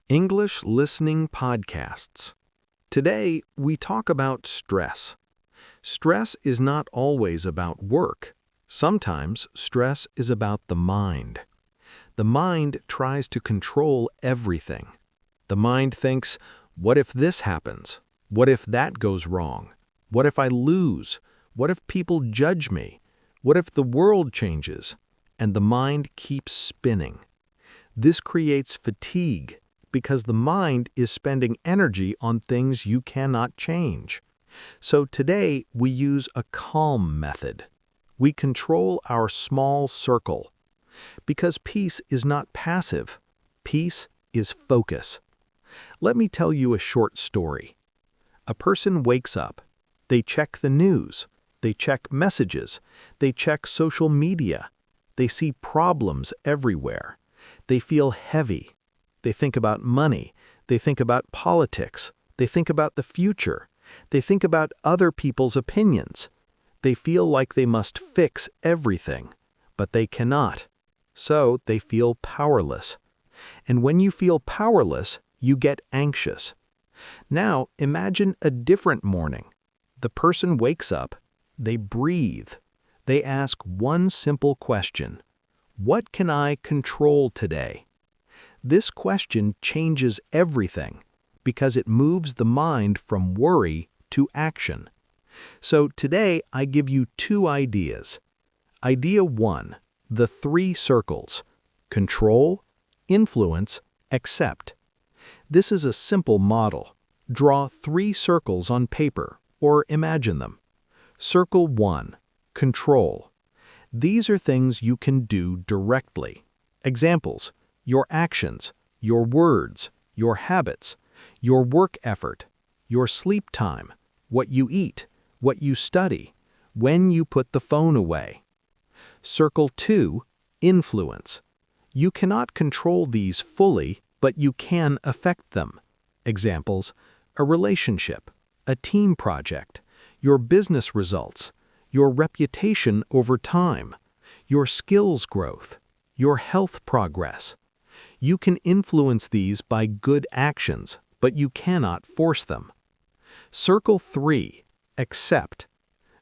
English Listening Podcasts. Today, we talk about stress. Stress is not always about work. Sometimes stress is about the mind. The mind tries to control everything. The mind thinks, what if this happens? What if that goes wrong? What if I lose? What if people judge me? What if the world changes? And the mind keeps spinning. This creates fatigue because the mind is spending energy on things you cannot change. So today we use a calm method. We control our small circle. Because peace is not passive. Peace is focus. Let me tell you a short story. A person wakes up. They check the news. They check messages. They check social media. They see problems everywhere. They feel heavy. They think about money. They think about politics. They think about the future. They think about other people's opinions. They feel like they must fix everything, but they cannot. So they feel powerless. And when you feel powerless, you get anxious. Now imagine a different morning. The person wakes up. They breathe. They ask one simple question. What can I control today? This question changes everything because it moves the mind from worry to action. So today I give you two ideas. Idea 1, the 3 circles: control, influence, accept. This is a simple model. Draw 3 circles on paper or imagine them. Circle 1, control. These are things you can do directly. Examples: your actions, your words, your habits, your work effort, your sleep time, what you eat, what you study, when you put the phone away. Circle 2, influence. You cannot control these fully, but you can affect them. Examples: a relationship, a team project, your business results, your reputation over time, your skills growth, your health progress. You can influence these by good actions, but you cannot force them. Circle 3, accept.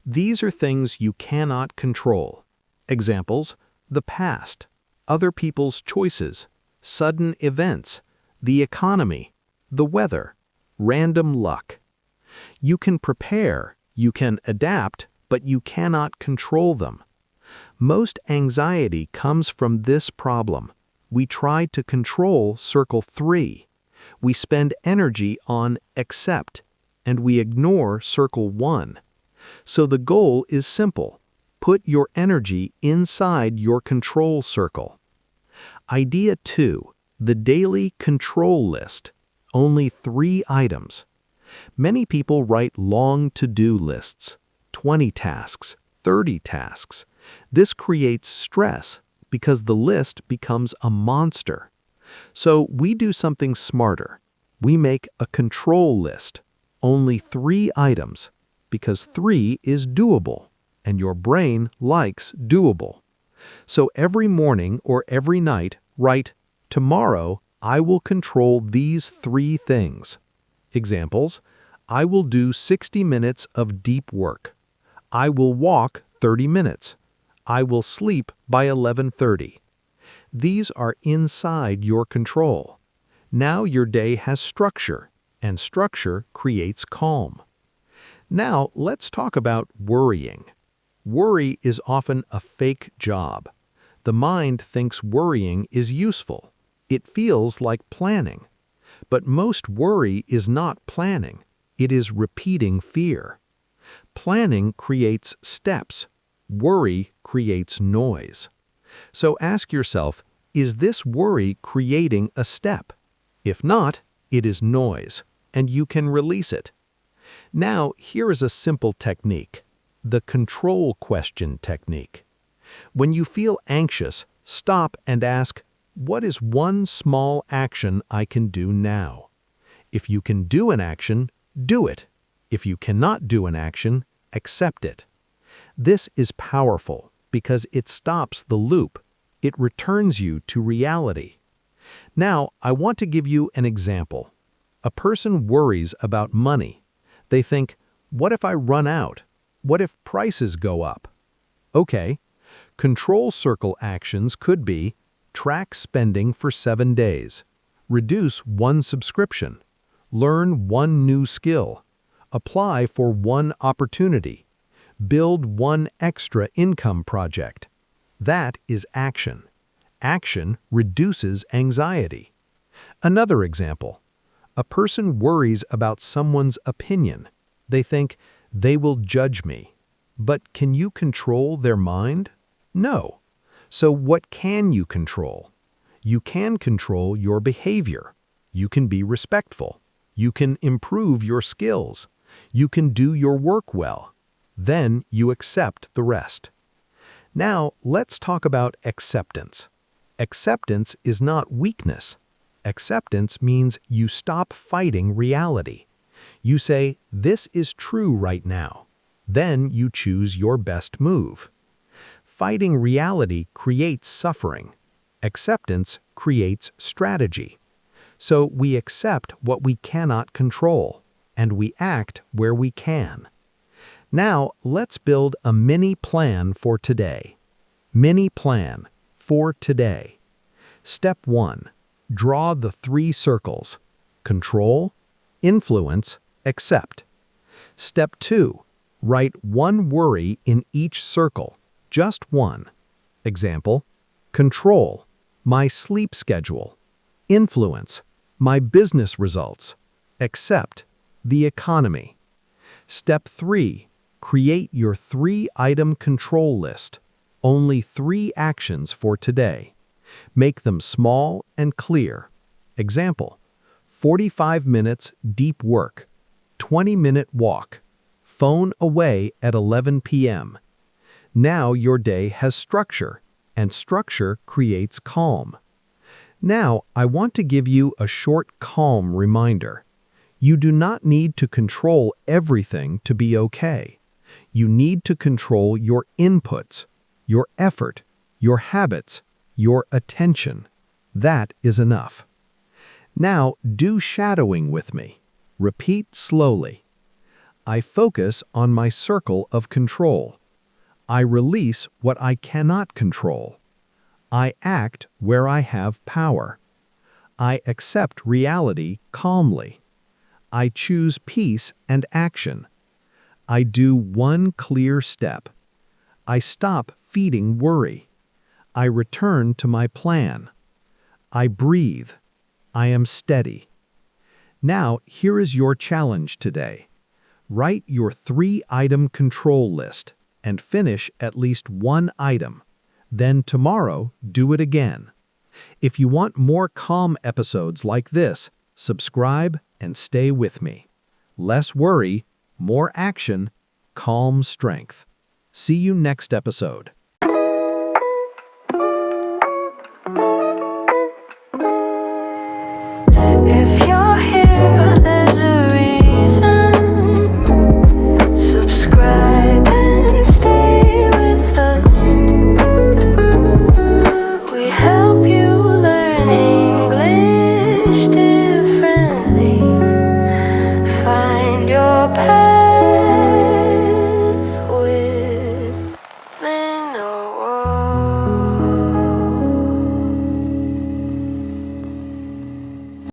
These are things you cannot control. Examples: the past, other people's choices, sudden events, the economy, the weather, random luck. You can prepare, you can adapt, but you cannot control them. Most anxiety comes from this problem. We try to control circle 3. We spend energy on accept, and we ignore circle 1. So the goal is simple. Put your energy inside your control circle. Idea 2, the daily control list. Only 3 items. Many people write long to-do lists, 20 tasks, 30 tasks. This creates stress because the list becomes a monster. So we do something smarter. We make a control list, only 3 items, because 3 is doable, and your brain likes doable. So every morning or every night, write, tomorrow I will control these 3 things. Examples: I will do 60 minutes of deep work. I will walk 30 minutes. I will sleep by 11:30. These are inside your control. Now your day has structure, and structure creates calm. Now let's talk about worrying. Worry is often a fake job. The mind thinks worrying is useful. It feels like planning. But most worry is not planning. It is repeating fear. Planning creates steps. Worry creates noise. So ask yourself, is this worry creating a step? If not, it is noise, and you can release it. Now, here is a simple technique, the control question technique. When you feel anxious, stop and ask, what is one small action I can do now? If you can do an action, do it. If you cannot do an action, accept it. This is powerful because it stops the loop. It returns you to reality. Now, I want to give you an example. A person worries about money. They think, what if I run out? What if prices go up? Okay, control circle actions could be track spending for 7 days, reduce one subscription, learn one new skill, apply for one opportunity, build one extra income project. That is action. Action reduces anxiety. Another example. A person worries about someone's opinion. They think, they will judge me. But can you control their mind? No. So what can you control? You can control your behavior. You can be respectful. You can improve your skills. You can do your work well. Then you accept the rest. Now, let's talk about acceptance. Acceptance is not weakness. Acceptance means you stop fighting reality. You say, this is true right now. Then you choose your best move. Fighting reality creates suffering. Acceptance creates strategy. So we accept what we cannot control, and we act where we can. Now, let's build a mini plan for today. Mini plan for today. Step 1. Draw the 3 circles. Control, influence, accept. Step 2. Write one worry in each circle, just one. Example, control, my sleep schedule. Influence, my business results. Accept, the economy. Step 3. Create your 3-item control list. Only 3 actions for today. Make them small and clear. Example, 45 minutes deep work, 20-minute walk, phone away at 11 p.m. Now your day has structure, and structure creates calm. Now, I want to give you a short calm reminder. You do not need to control everything to be okay. You need to control your inputs, your effort, your habits, your attention. That is enough. Now, do shadowing with me. Repeat slowly. I focus on my circle of control. I release what I cannot control. I act where I have power. I accept reality calmly. I choose peace and action. I do one clear step. I stop feeding worry. I return to my plan. I breathe. I am steady. Now, here is your challenge today. Write your 3-item control list and finish at least one item. Then tomorrow, do it again. If you want more calm episodes like this, subscribe and stay with me. Less worry, more action, calm strength. See you next episode.